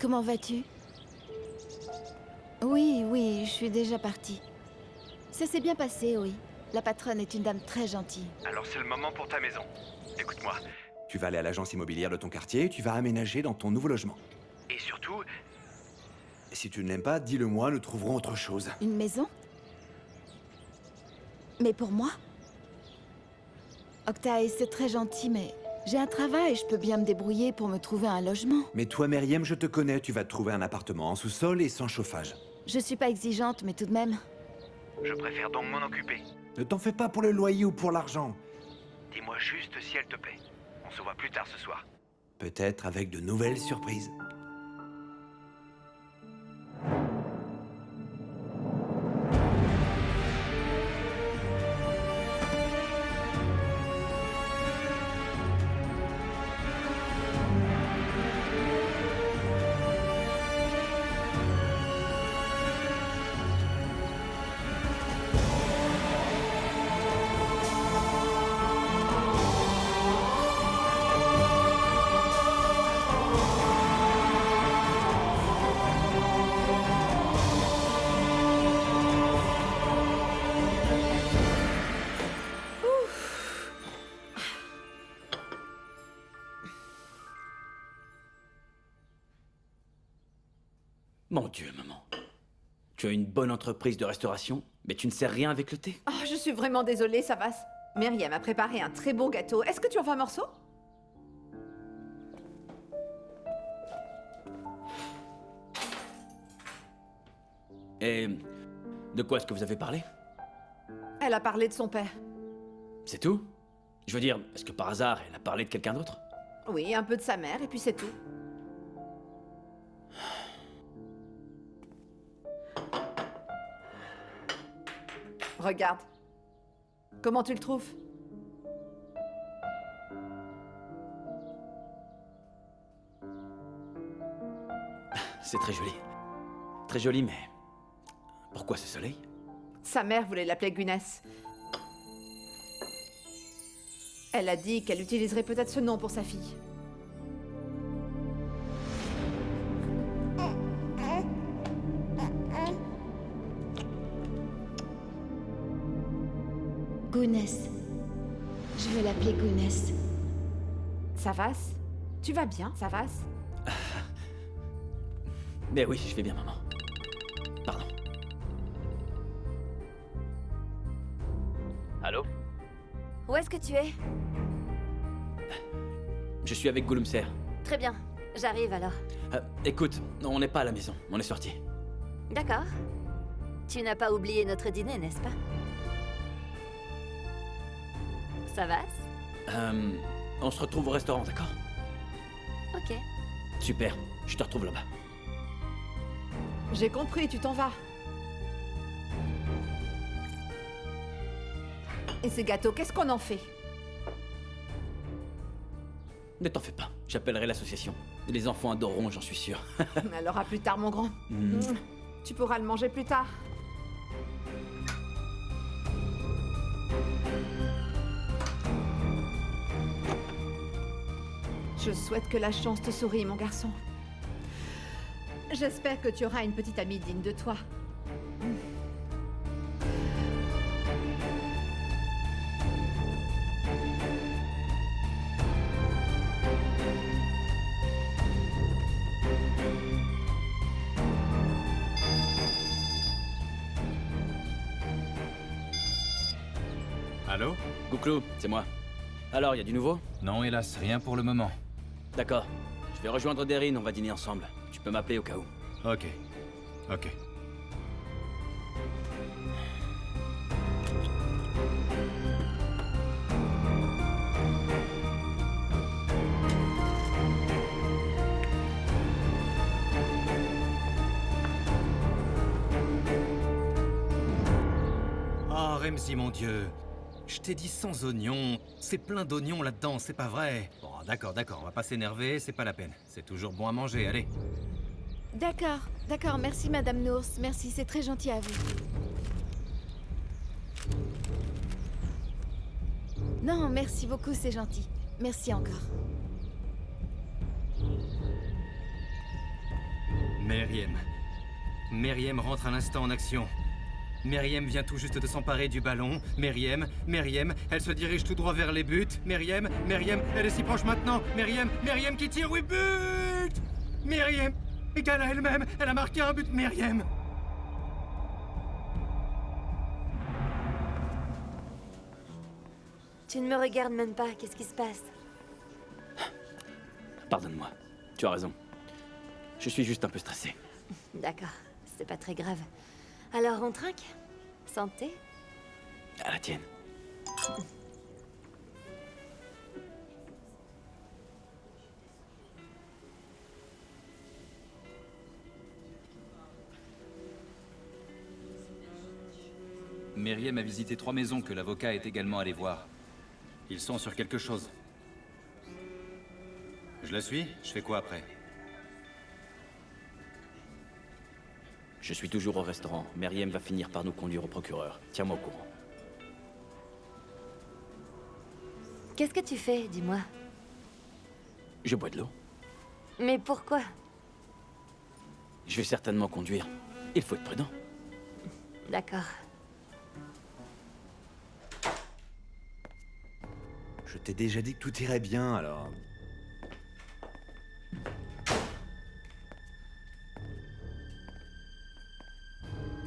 comment vas-tu? Oui, je suis déjà partie. Ça s'est bien passé, oui. La patronne est une dame très gentille. Alors c'est le moment pour ta maison. Écoute-moi, tu vas aller à l'agence immobilière de ton quartier et tu vas aménager dans ton nouveau logement. Et surtout, si tu ne l'aimes pas, dis-le-moi, nous trouverons autre chose. Une maison? Mais pour moi? Octaï, c'est très gentil, mais j'ai un travail, je peux bien me débrouiller pour me trouver un logement. Mais toi, Meriem, je te connais, tu vas te trouver un appartement en sous-sol et sans chauffage. Je suis pas exigeante, mais tout de même. Je préfère donc m'en occuper. Ne t'en fais pas pour le loyer ou pour l'argent. Dis-moi juste si elle te plaît. On se voit plus tard ce soir. Peut-être avec de nouvelles surprises. Mon Dieu, maman. Tu as une bonne entreprise de restauration, mais tu ne sais rien avec le thé. Oh, je suis vraiment désolée, Savas. Myriam a préparé un très beau gâteau. Est-ce que tu en veux un morceau? Et de quoi est-ce que vous avez parlé? Elle a parlé de son père. C'est tout? Je veux dire, est-ce que par hasard, elle a parlé de quelqu'un d'autre? Oui, un peu de sa mère, et puis c'est tout. Regarde. Comment tu le trouves? C'est très joli. Très joli, mais... Pourquoi ce soleil? Sa mère voulait l'appeler Gwyneth. Elle a dit qu'elle utiliserait peut-être ce nom pour sa fille. Gwyneth. Je vais l'appeler Gwyneth. Savas? Tu vas bien, Savas? Mais oui, je vais bien, maman. Pardon. Allô? Où est-ce que tu es? Je suis avec Gollumser. Très bien, j'arrive alors. Écoute, on n'est pas à la maison, on est sortis. D'accord. Tu n'as pas oublié notre dîner, n'est-ce pas? Ça va? On se retrouve au restaurant, d'accord? Ok. Super, je te retrouve là-bas. J'ai compris, tu t'en vas. Et ces gâteaux, qu'est-ce qu'on en fait? Ne t'en fais pas, j'appellerai l'association. Les enfants adoreront, j'en suis sûr. Alors à plus tard, mon grand. Tu pourras le manger plus tard. Je souhaite que la chance te sourie, mon garçon. J'espère que tu auras une petite amie digne de toi. Allô? Gouklou, c'est moi. Alors, y a du nouveau? Non, hélas, rien pour le moment. D'accord. Je vais rejoindre Deryn, on va dîner ensemble. Tu peux m'appeler au cas où. Ok. Ok. Oh, Remzi, mon Dieu. Je t'ai dit sans oignons. C'est plein d'oignons là-dedans, c'est pas vrai. Bon, d'accord, on va pas s'énerver, c'est pas la peine. C'est toujours bon à manger, allez. D'accord, merci Madame Nours, merci, c'est très gentil à vous. Non, merci beaucoup, c'est gentil. Merci encore. Meriem. Meriem rentre à l'instant en action. Meriem vient tout juste de s'emparer du ballon. Meriem, elle se dirige tout droit vers les buts. Meriem, elle est si proche maintenant. Meriem qui tire, oui, but! Meriem, égale à elle-même, elle a marqué un but, Meriem. Tu ne me regardes même pas, qu'est-ce qui se passe? Pardonne-moi, tu as raison. Je suis juste un peu stressé. D'accord, c'est pas très grave. Alors on trinque? Santé? À la tienne. Meriem a visité 3 maisons que l'avocat est également allé voir. Ils sont sur quelque chose. Je la suis? Je fais quoi après? Je suis toujours au restaurant. Meriem va finir par nous conduire au procureur. Tiens-moi au courant. Qu'est-ce que tu fais, dis-moi? Je bois de l'eau. Mais pourquoi? Je vais certainement conduire. Il faut être prudent. D'accord. Je t'ai déjà dit que tout irait bien, alors...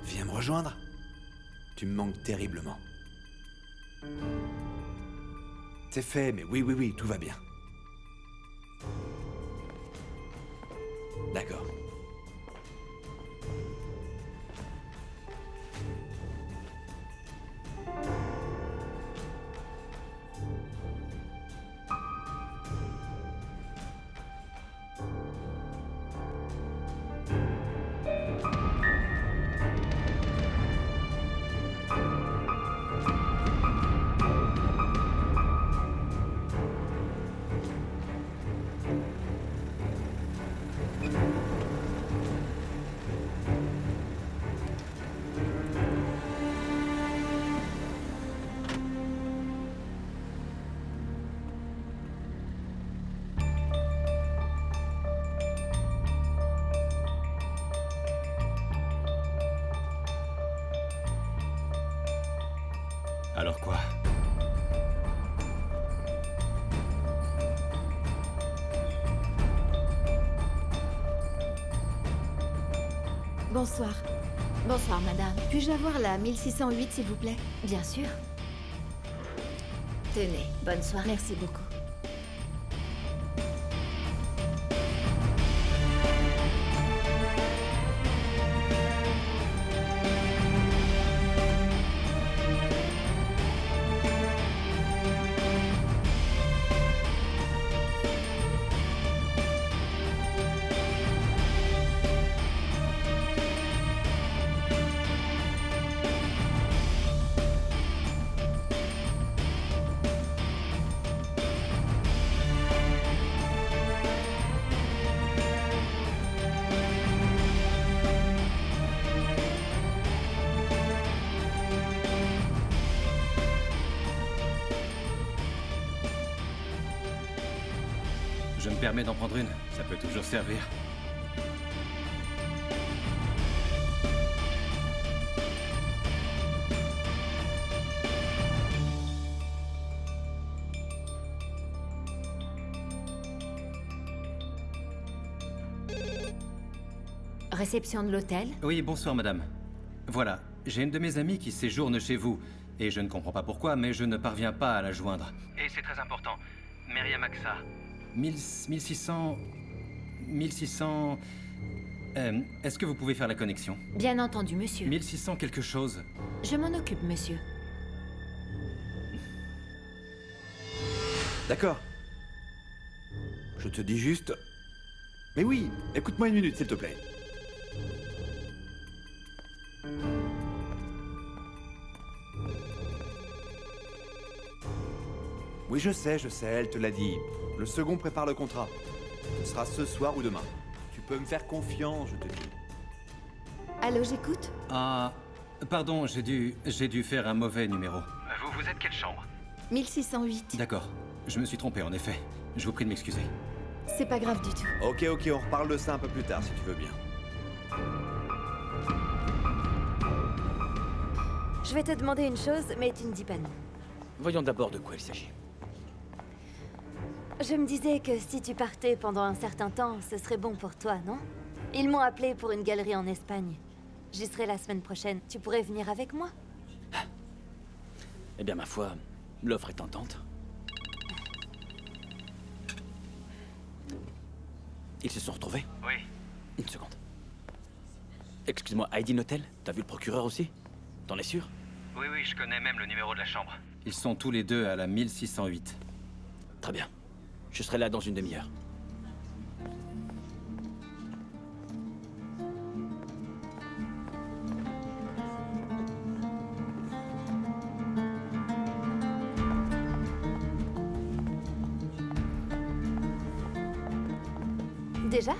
Viens me rejoindre. Tu me manques terriblement. C'est fait, mais oui, tout va bien. D'accord. Alors quoi? Bonsoir. Bonsoir, madame. Puis-je avoir la 1608, s'il vous plaît? Bien sûr. Tenez, bonne soirée. Merci beaucoup. Je me permets d'en prendre une, ça peut toujours servir. Réception de l'hôtel? Oui, bonsoir madame. Voilà, j'ai une de mes amies qui séjourne chez vous. Et je ne comprends pas pourquoi, mais je ne parviens pas à la joindre. Et c'est très important. Meriem Aksa. 1600... est-ce que vous pouvez faire la connexion? Bien entendu, monsieur. 1600 quelque chose. Je m'en occupe, monsieur. D'accord. Je te dis juste... Mais oui, écoute-moi une minute, s'il te plaît. Oui, je sais, elle te l'a dit. Le second prépare le contrat. Ce sera ce soir ou demain. Tu peux me faire confiance, je te dis. Allô, j'écoute? Ah... Pardon, j'ai dû faire un mauvais numéro. Vous êtes quelle chambre? 1608. D'accord. Je me suis trompé, en effet. Je vous prie de m'excuser. C'est pas grave du tout. Ok, on reparle de ça un peu plus tard, si tu veux bien. Je vais te demander une chose, mais tu ne dis pas non. Voyons d'abord de quoi il s'agit. Je me disais que si tu partais pendant un certain temps, ce serait bon pour toi, non? Ils m'ont appelé pour une galerie en Espagne. J'y serai la semaine prochaine. Tu pourrais venir avec moi? Eh bien, ma foi, l'offre est tentante. Ils se sont retrouvés? Oui. Une seconde. Excuse-moi, Heidi Notel, t'as vu le procureur aussi? T'en es sûr? Oui, je connais même le numéro de la chambre. Ils sont tous les deux à la 1608. Très bien. Je serai là dans une demi-heure. Déjà?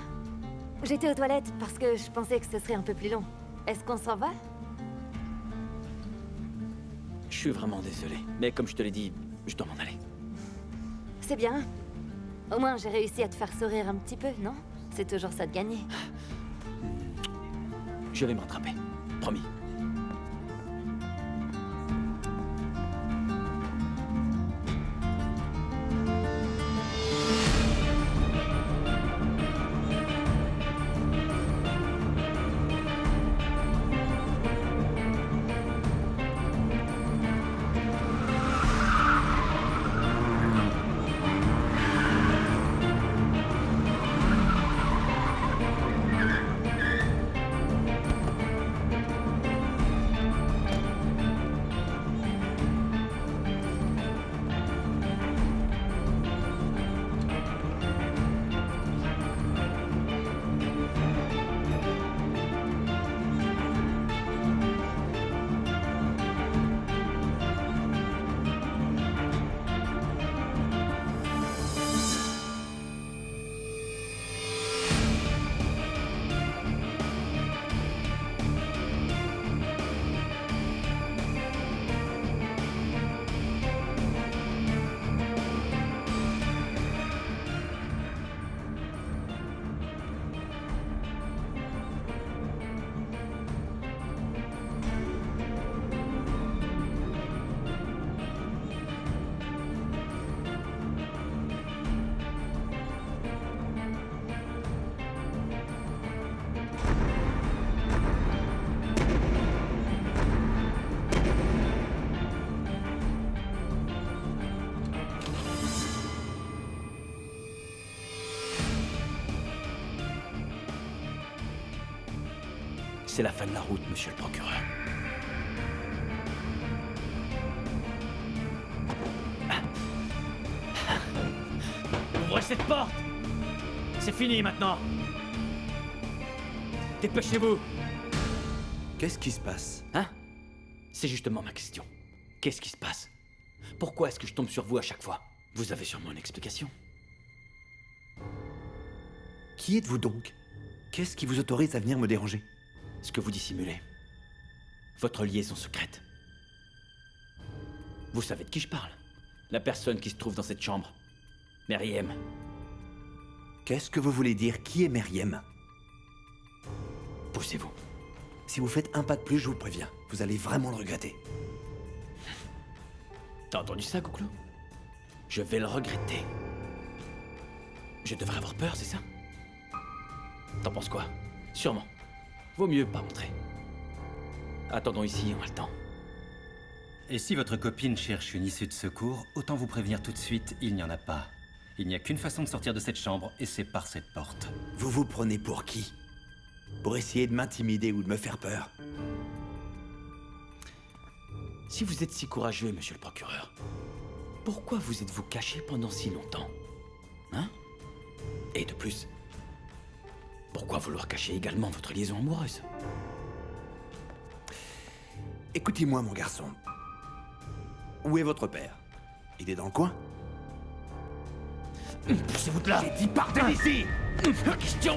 J'étais aux toilettes parce que je pensais que ce serait un peu plus long. Est-ce qu'on s'en va? Je suis vraiment désolé, mais comme je te l'ai dit, je dois m'en aller. C'est bien. Au moins, j'ai réussi à te faire sourire un petit peu, non? C'est toujours ça de gagner. Je vais me rattraper. Promis. C'est la fin de la route, monsieur le procureur. Ouvrez cette porte! C'est fini maintenant! Dépêchez-vous! Qu'est-ce qui se passe? Hein? C'est justement ma question. Qu'est-ce qui se passe? Pourquoi est-ce que je tombe sur vous à chaque fois? Vous avez sûrement une explication. Qui êtes-vous donc? Qu'est-ce qui vous autorise à venir me déranger? Ce que vous dissimulez. Votre liaison secrète. Vous savez de qui je parle? La personne qui se trouve dans cette chambre. Meriem. Qu'est-ce que vous voulez dire? Qui est Meriem? Poussez-vous. Si vous faites un pas de plus, je vous préviens. Vous allez vraiment le regretter. T'as entendu ça, Couclou? Je vais le regretter. Je devrais avoir peur, c'est ça? T'en penses quoi? Sûrement. Vaut mieux pas montrer. Attendons ici, on a le temps. Et si votre copine cherche une issue de secours, autant vous prévenir tout de suite, il n'y en a pas. Il n'y a qu'une façon de sortir de cette chambre, et c'est par cette porte. Vous vous prenez pour qui? Pour essayer de m'intimider ou de me faire peur? Si vous êtes si courageux, monsieur le procureur, pourquoi vous êtes-vous caché pendant si longtemps? Hein? Et de plus, pourquoi vouloir cacher également votre liaison amoureuse? Écoutez-moi, mon garçon. Où est votre père? Il est dans le coin? Poussez-vous de là! J'ai dit partez d'ici! Pas question!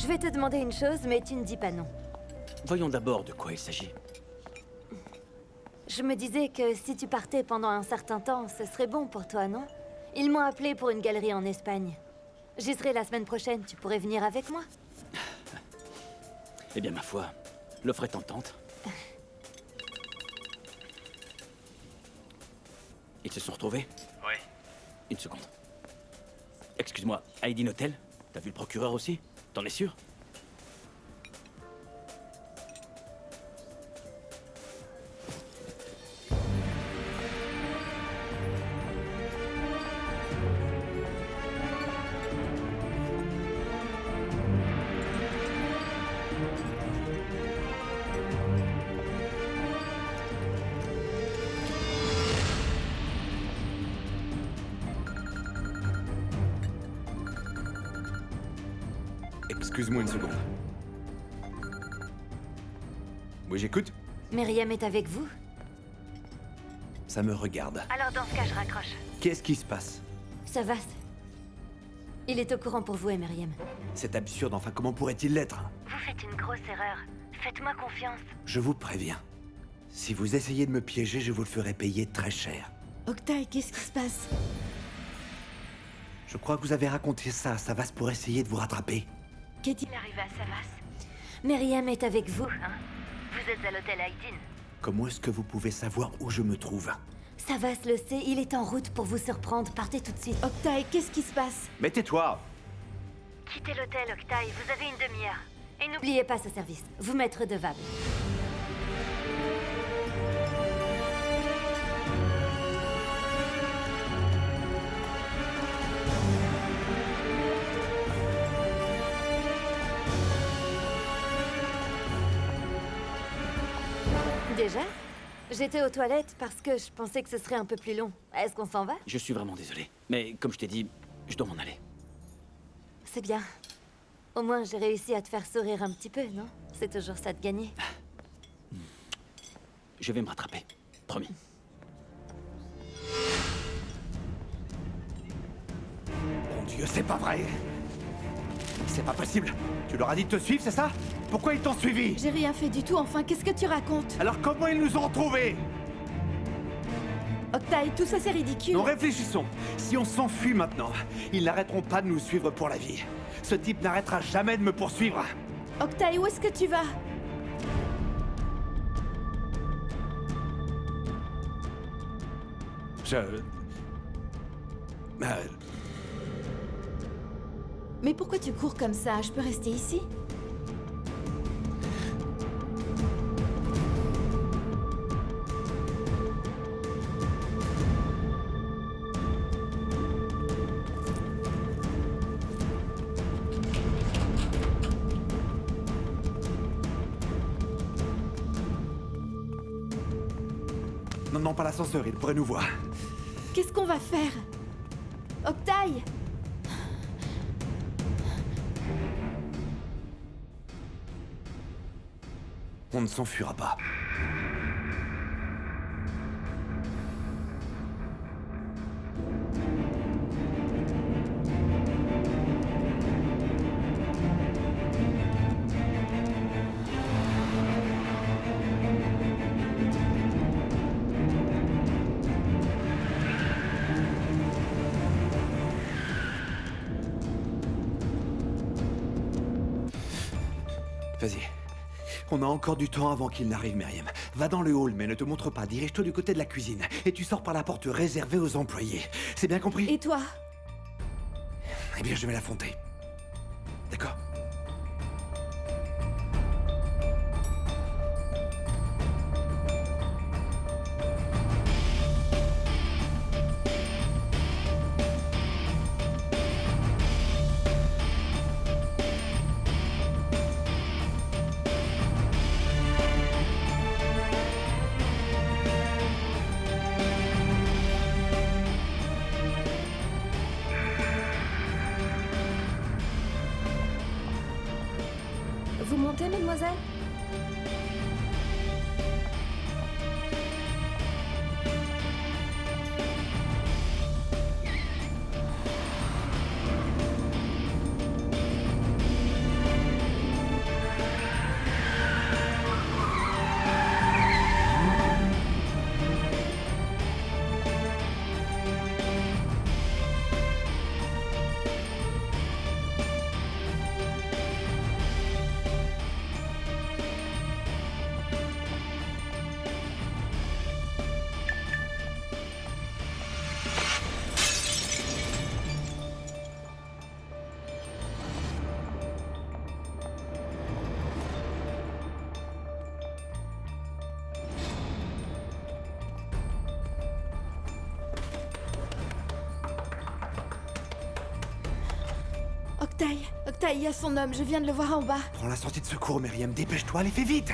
Je vais te demander une chose, mais tu ne dis pas non. Voyons d'abord de quoi il s'agit. Je me disais que si tu partais pendant un certain temps, ce serait bon pour toi, non? Ils m'ont appelé pour une galerie en Espagne. J'y serai la semaine prochaine, tu pourrais venir avec moi? Eh bien, ma foi, l'offre est tentante. Ils se sont retrouvés? Oui. Une seconde. Excuse-moi, Aidin Hotel? T'as vu le procureur aussi? T'en es sûr? Excuse-moi une seconde. Oui, j'écoute. Myriam est avec vous? Ça me regarde. Alors dans ce cas, je raccroche. Qu'est-ce qui se passe? Ça va. Il est au courant pour vous et Myriam. C'est absurde, enfin comment pourrait-il l'être? Vous faites une grosse erreur. Faites-moi confiance. Je vous préviens. Si vous essayez de me piéger, je vous le ferai payer très cher. Octaï, qu'est-ce qui se passe? Je crois que vous avez raconté ça à Savas pour essayer de vous rattraper. Qu'est-il Arrivé à Savas. Myriam est avec vous, hein? Vous êtes à l'hôtel Aidin. Comment est-ce que vous pouvez savoir où je me trouve? Savas le sait, il est en route pour vous surprendre. Partez tout de suite. Octaï, qu'est-ce qui se passe? Mais tais-toi! Quittez l'hôtel, Octaï, vous avez une demi-heure. Et n'oubliez pas ce service, vous m'êtes redevable. Déjà? J'étais aux toilettes parce que je pensais que ce serait un peu plus long. Est-ce qu'on s'en va? Je suis vraiment désolé. Mais comme je t'ai dit, je dois m'en aller. C'est bien. Au moins, j'ai réussi à te faire sourire un petit peu, non? C'est toujours ça de gagner. Je vais me rattraper. Promis. Mon Dieu, c'est pas vrai! C'est pas possible! Tu leur as dit de te suivre, c'est ça? Pourquoi ils t'ont suivi? J'ai rien fait du tout, enfin, qu'est-ce que tu racontes? Alors comment ils nous ont retrouvés? Octaï, tout ça c'est ridicule. Nous réfléchissons. Si on s'enfuit maintenant, ils n'arrêteront pas de nous suivre pour la vie. Ce type n'arrêtera jamais de me poursuivre. Octaï, où est-ce que tu vas? Mais pourquoi tu cours comme ça? Je peux rester ici? Non, non, pas l'ascenseur, il pourrait nous voir. Qu'est-ce qu'on va faire? Octaï! On ne s'enfuira pas. Vas-y. On a encore du temps avant qu'il n'arrive, Myriam. Va dans le hall, mais ne te montre pas. Dirige-toi du côté de la cuisine. Et tu sors par la porte réservée aux employés. C'est bien compris? Et toi? Eh bien, je vais l'affronter. D'accord? Vous montez, mademoiselle? Octaï, il y a son homme, je viens de le voir en bas. Prends la sortie de secours, Myriam. Dépêche-toi, allez, fais vite.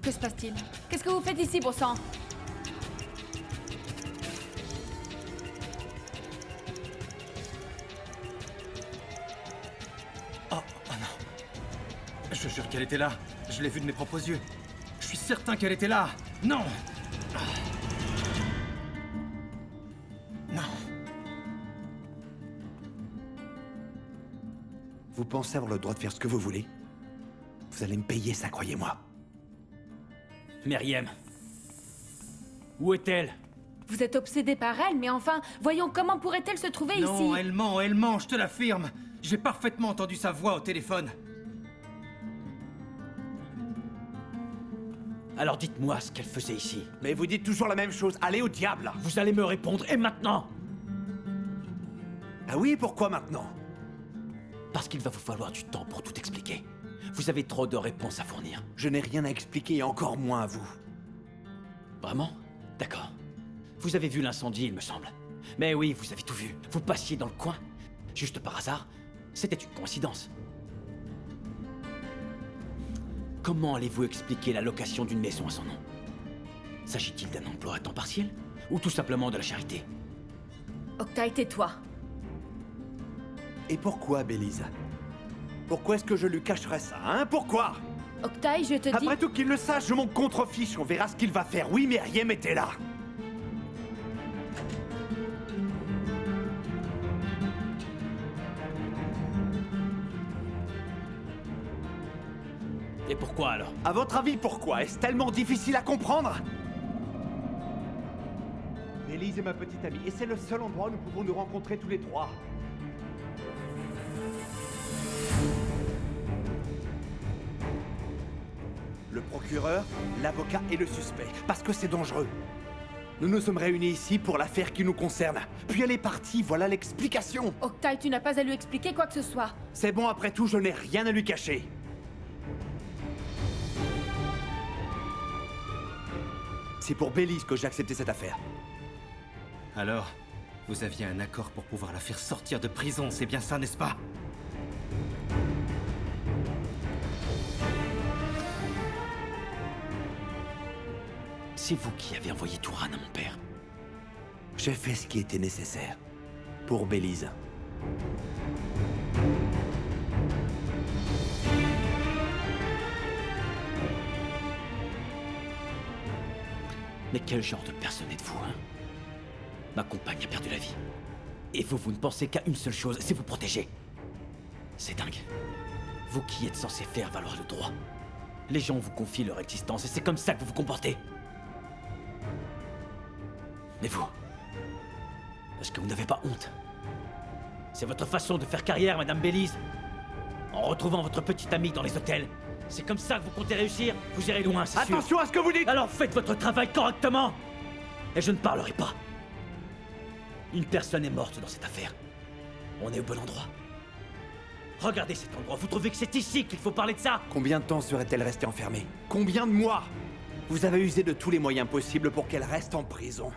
Que se passe-t-il? Qu'est-ce que vous faites ici, bon sang? Oh non. Je jure qu'elle était là. Je l'ai vue de mes propres yeux. Je suis certain qu'elle était là. Non. Non. Vous pensez avoir le droit de faire ce que vous voulez? Vous allez me payer ça, croyez-moi. Myriam. Où est-elle? Vous êtes obsédé par elle, mais enfin, voyons, comment pourrait-elle se trouver ici? Non, elle ment, je te l'affirme. J'ai parfaitement entendu sa voix au téléphone. Alors dites-moi ce qu'elle faisait ici. Mais vous dites toujours la même chose, allez au diable! Vous allez me répondre, et maintenant? Ah oui, pourquoi maintenant? Parce qu'il va vous falloir du temps pour tout expliquer. Vous avez trop de réponses à fournir. Je n'ai rien à expliquer, et encore moins à vous. Vraiment? D'accord. Vous avez vu l'incendie, il me semble. Mais oui, vous avez tout vu. Vous passiez dans le coin. Juste par hasard. C'était une coïncidence. Comment allez-vous expliquer la location d'une maison à son nom? S'agit-il d'un emploi à temps partiel? Ou tout simplement de la charité? Octaï, tais-toi. Et pourquoi, Bélise? Pourquoi est-ce que je lui cacherais ça, hein? Pourquoi? Octaï, je te dis... Après tout qu'il le sache, je m'en contrefiche, on verra ce qu'il va faire. Oui, Myriam était là. Et pourquoi alors? À votre avis, pourquoi? Est-ce tellement difficile à comprendre? Bélise est ma petite amie, et c'est le seul endroit où nous pouvons nous rencontrer tous les trois. Le procureur, l'avocat et le suspect, parce que c'est dangereux. Nous nous sommes réunis ici pour l'affaire qui nous concerne. Puis elle est partie, voilà l'explication. Octaï, tu n'as pas à lui expliquer quoi que ce soit. C'est bon, après tout, je n'ai rien à lui cacher. C'est pour Bélise que j'ai accepté cette affaire. Alors, vous aviez un accord pour pouvoir la faire sortir de prison, c'est bien ça, n'est-ce pas? C'est vous qui avez envoyé Touran à mon père. J'ai fait ce qui était nécessaire. Pour Bélise. Mais quel genre de personne êtes-vous, hein? Ma compagne a perdu la vie. Et vous, vous ne pensez qu'à une seule chose, c'est vous protéger. C'est dingue. Vous qui êtes censé faire valoir le droit. Les gens vous confient leur existence et c'est comme ça que vous vous comportez. Mais vous... Est-ce que vous n'avez pas honte? C'est votre façon de faire carrière, Madame Bélise. En retrouvant votre petite amie dans les hôtels. C'est comme ça que vous comptez réussir? Vous irez loin, c'est sûr. Attention à ce que vous dites! Alors faites votre travail correctement! Et je ne parlerai pas. Une personne est morte dans cette affaire. On est au bon endroit. Regardez cet endroit, vous trouvez que c'est ici qu'il faut parler de ça? Combien de temps serait-elle restée enfermée? Combien de mois? Vous avez usé de tous les moyens possibles pour qu'elle reste en prison.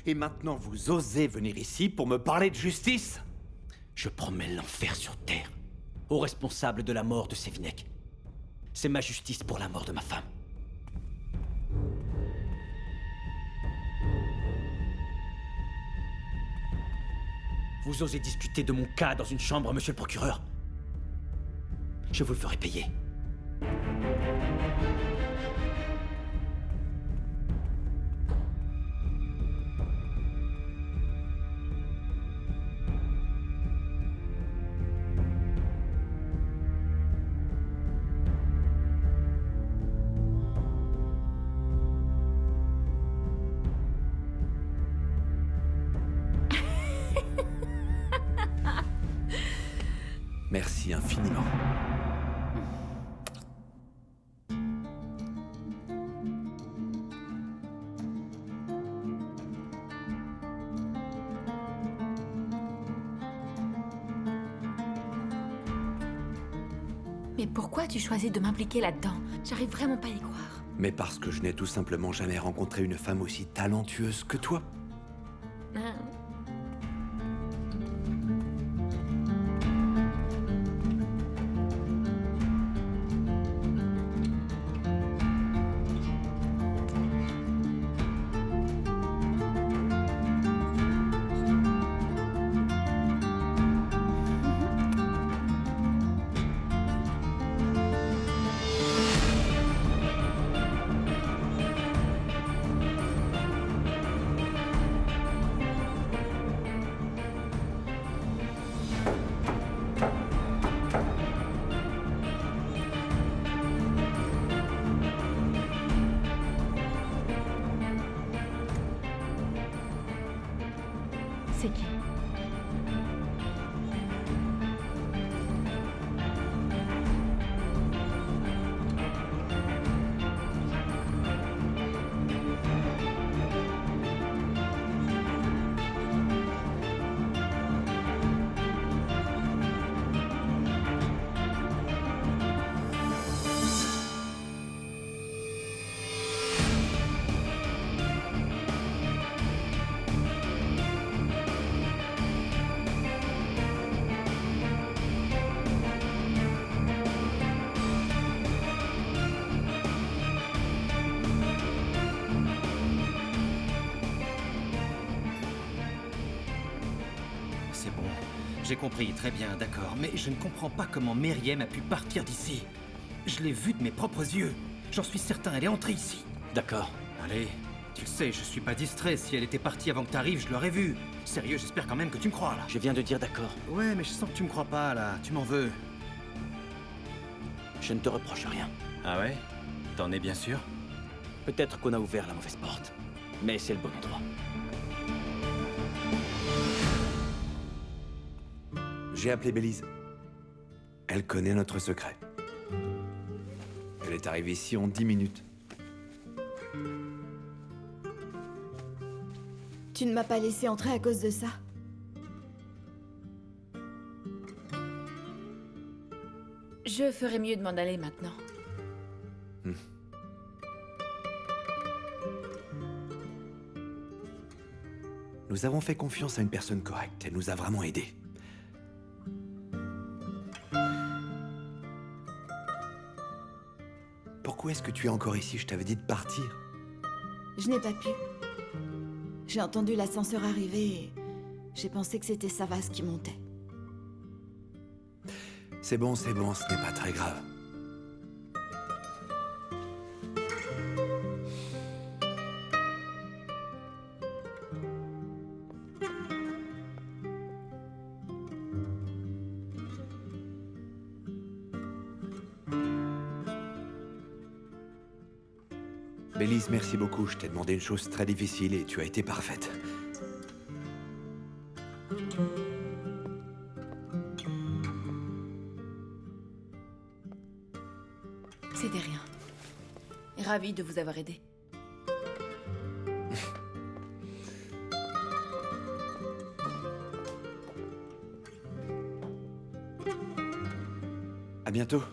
Et maintenant vous osez venir ici pour me parler de justice? Je promets l'enfer sur terre. Aux responsables de la mort de Sévinek. C'est ma justice pour la mort de ma femme. Vous osez discuter de mon cas dans une chambre, monsieur le procureur? Je vous le ferai payer. Merci infiniment. Mais pourquoi tu choisis de m'impliquer là-dedans? J'arrive vraiment pas à y croire. Mais parce que je n'ai tout simplement jamais rencontré une femme aussi talentueuse que toi. Hein? C'est qui? C'est bon. J'ai compris, très bien, d'accord. Mais je ne comprends pas comment Meriem a pu partir d'ici. Je l'ai vue de mes propres yeux. J'en suis certain, elle est entrée ici. D'accord. Allez, tu le sais, je suis pas distrait. Si elle était partie avant que t'arrives, je l'aurais vue. Sérieux, j'espère quand même que tu me crois, là. Je viens de dire d'accord. Ouais, mais je sens que tu me crois pas, là. Tu m'en veux. Je ne te reproche rien. Ah ouais? T'en es bien sûr? Peut-être qu'on a ouvert la mauvaise porte. Mais c'est le bon endroit. J'ai appelé Bélise. Elle connaît notre secret. Elle est arrivée ici en 10 minutes. Tu ne m'as pas laissé entrer à cause de ça? Je ferais mieux de m'en aller maintenant. Nous avons fait confiance à une personne correcte. Elle nous a vraiment aidés. Pourquoi est-ce que tu es encore ici? Je t'avais dit de partir. Je n'ai pas pu. J'ai entendu l'ascenseur arriver et j'ai pensé que c'était Savas qui montait. C'est bon, ce n'est pas très grave. Bélise, merci beaucoup. Je t'ai demandé une chose très difficile et tu as été parfaite. C'était rien. Ravie de vous avoir aidé. À bientôt.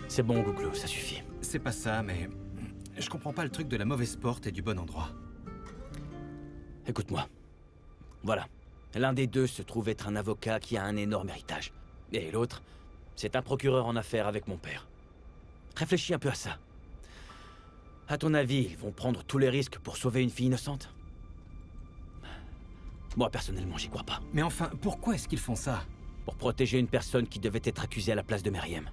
C'est bon, Gouglo, ça suffit. C'est pas ça, mais... Je comprends pas le truc de la mauvaise porte et du bon endroit. Écoute-moi. Voilà. L'un des deux se trouve être un avocat qui a un énorme héritage. Et l'autre, c'est un procureur en affaires avec mon père. Réfléchis un peu à ça. À ton avis, ils vont prendre tous les risques pour sauver une fille innocente? Moi, personnellement, j'y crois pas. Mais enfin, pourquoi est-ce qu'ils font ça? Pour protéger une personne qui devait être accusée à la place de Meriem.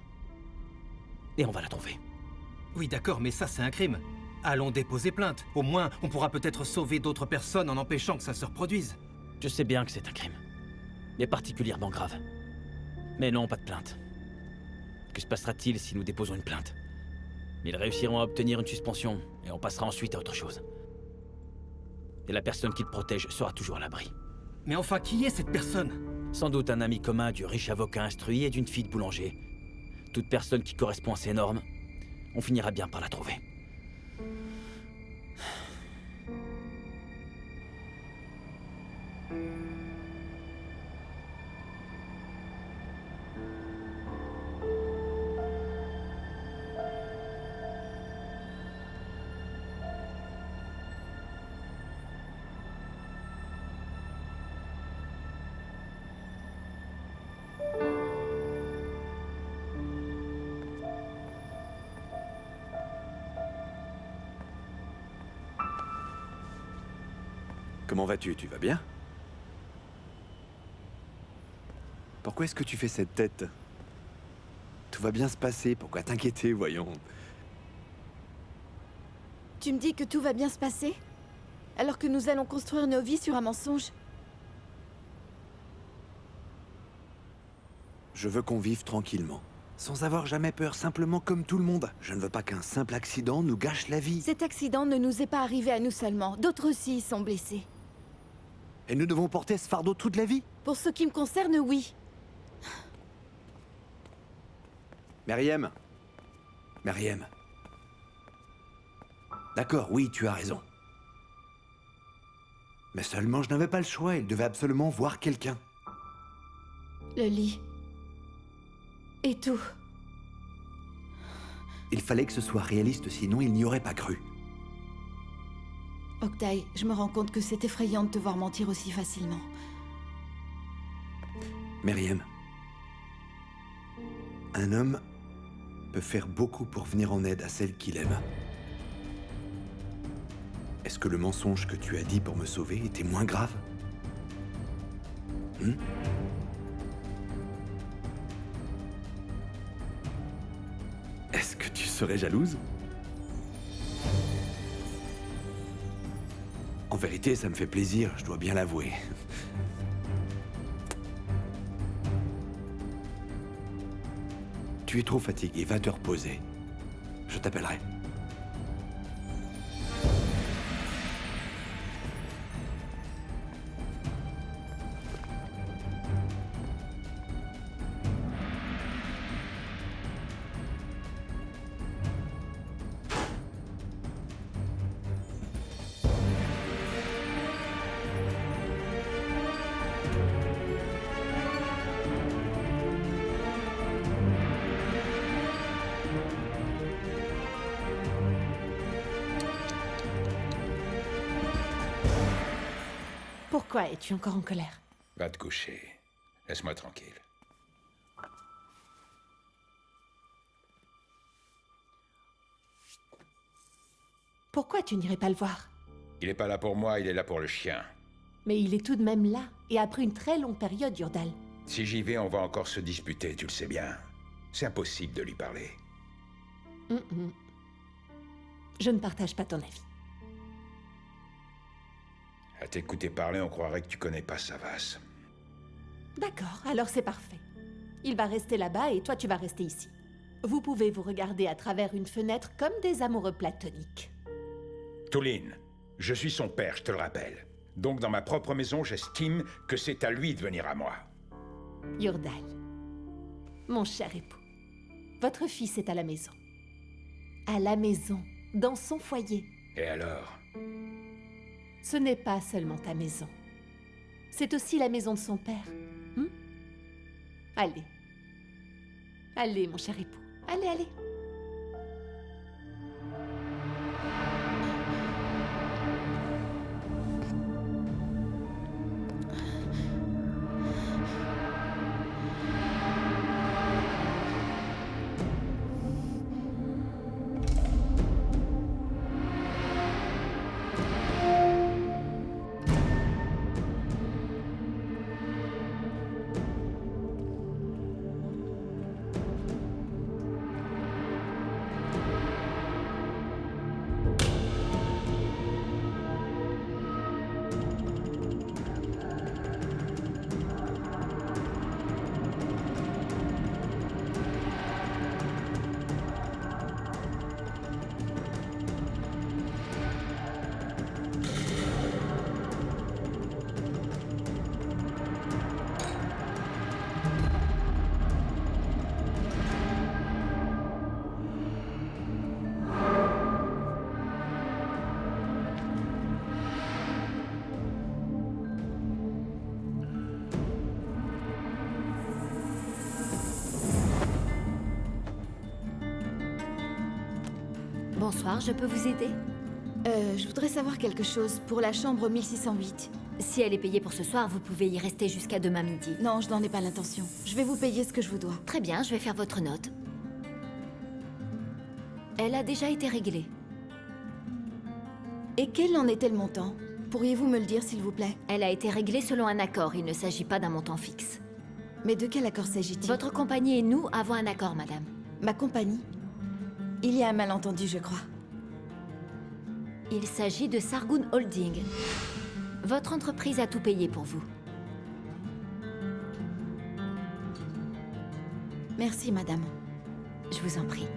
Et on va la trouver. Oui, d'accord, mais ça, c'est un crime. Allons déposer plainte. Au moins, on pourra peut-être sauver d'autres personnes en empêchant que ça se reproduise. Je sais bien que c'est un crime. Mais particulièrement grave. Mais non, pas de plainte. Que se passera-t-il si nous déposons une plainte? Ils réussiront à obtenir une suspension, et on passera ensuite à autre chose. Et la personne qu'ils protègent sera toujours à l'abri. Mais enfin, qui est cette personne? Sans doute un ami commun du riche avocat instruit et d'une fille de boulanger. Toute personne qui correspond à ces normes, on finira bien par la trouver. Comment vas-tu? Tu vas bien? Pourquoi est-ce que tu fais cette tête? Tout va bien se passer, pourquoi t'inquiéter, voyons? Tu me dis que tout va bien se passer? Alors que nous allons construire nos vies sur un mensonge? Je veux qu'on vive tranquillement, sans avoir jamais peur, simplement comme tout le monde. Je ne veux pas qu'un simple accident nous gâche la vie. Cet accident ne nous est pas arrivé à nous seulement. D'autres aussi y sont blessés. Et nous devons porter ce fardeau toute la vie? Pour ce qui me concerne, oui. Meriem. Meriem. D'accord, oui, tu as raison. Mais seulement je n'avais pas le choix, il devait absolument voir quelqu'un. Le lit. Et tout. Il fallait que ce soit réaliste, sinon il n'y aurait pas cru. Octay, je me rends compte que c'est effrayant de te voir mentir aussi facilement. Meriem. Un homme peut faire beaucoup pour venir en aide à celle qu'il aime. Est-ce que le mensonge que tu as dit pour me sauver était moins grave? Est-ce que tu serais jalouse? En vérité, ça me fait plaisir, je dois bien l'avouer. Tu es trop fatigué, va te reposer. Je t'appellerai. Pourquoi es-tu encore en colère? Va te coucher. Laisse-moi tranquille. Pourquoi tu n'irais pas le voir? Il est pas là pour moi, il est là pour le chien. Mais il est tout de même là, et après une très longue période, Yordal. Si j'y vais, on va encore se disputer, tu le sais bien. C'est impossible de lui parler. Je ne partage pas ton avis. À t'écouter parler, on croirait que tu connais pas Savas. D'accord, alors c'est parfait. Il va rester là-bas et toi tu vas rester ici. Vous pouvez vous regarder à travers une fenêtre comme des amoureux platoniques. Tulin, je suis son père, je te le rappelle. Donc dans ma propre maison, j'estime que c'est à lui de venir à moi. Yurdal, mon cher époux, votre fils est à la maison. À la maison, dans son foyer. Et alors? Ce n'est pas seulement ta maison. C'est aussi la maison de son père. Allez. Allez, mon cher époux. Allez, allez. Bonsoir, je peux vous aider? Je voudrais savoir quelque chose pour la chambre 1608. Si elle est payée pour ce soir, vous pouvez y rester jusqu'à demain midi. Non, je n'en ai pas l'intention. Je vais vous payer ce que je vous dois. Très bien, je vais faire votre note. Elle a déjà été réglée. Et quel en était le montant? Pourriez-vous me le dire, s'il vous plaît? Elle a été réglée selon un accord, il ne s'agit pas d'un montant fixe. Mais de quel accord s'agit-il? Votre compagnie et nous avons un accord, madame. Ma compagnie? Il y a un malentendu, je crois. Il s'agit de Sargun Holding. Votre entreprise a tout payé pour vous. Merci, madame. Je vous en prie.